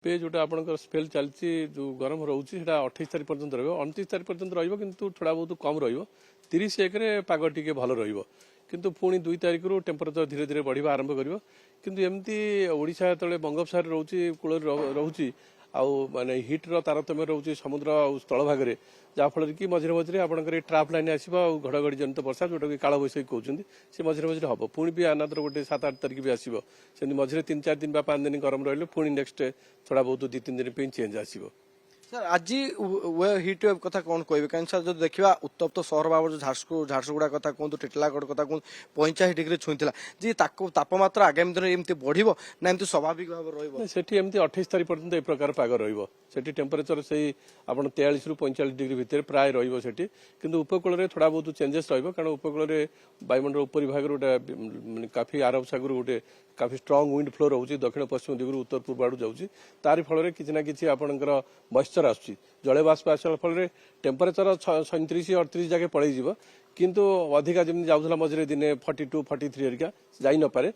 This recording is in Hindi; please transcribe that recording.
पे जोटा आपंकर स्पेल चलती जो गरम रोचे 28 तारीख पर्यंत रही 29 तारीख पर्यंत रु थोड़ा बहुत कम रीश एक पाग टी भल रु पुणी 2 तारीख रु टेम्परेचर धीरे धीरे बढ़ा आरंभ करमती ओडिशा जो बंगोपसागर रोचे कूल रोचे आउ माने हिट्र तारतम्य रोचे समुद्र स्थल भाग में जहाँफल कि मझे मझे आपंकर ट्राप लाइन आसो घड़घड़ी जनित वर्षा जोटा कि काल बैशाखी कहते सी मझे मझे हम पुणी भी अनादर गोटे 7-8 तारीख भी आसो से मझे 3-4 दिन 5 दिन गरम रही पुणी नेक्स्ट थोड़ा बहुत 2-3 दिन चेंज आसो सर आज हिट वेव कथा कौन कहे कहीं सर जो देखा उत्तप्त सहर बाबद झारसुगुड़ा कथा कहूँ टिटलागढ़ कथा कहूँ 85 डिग्री छुईला जी तापमात्रा आगामी दिन एमती बढ़ो ना एमती स्वाभाविक भाव रही 28 तारीख पर्यंत ए प्रकार पाग रही टेम्परेचर से आप 43 रु 45 डिग्री भितर प्राय रही उपकूल में थोड़ा बहुत चेंजेस कारण उपकूल में वायुमंडल उपरी भाग गोटे काफी आरब सागर गोटे काफी स्ट्रंग विंड फ्लो रोचे दक्षिण पश्चिम दिगरू उत्तर पूर्व आड़ जाऊँगी तारी फल कि ना कि आपंकर मॉइस्चर आसूँ जल बाष्प आसा फल टेम्परेचर 37-38 जगह पलैज किंतु अधिका जमी जाऊला मझे दिने 42-43 हेरिका जाई न पारे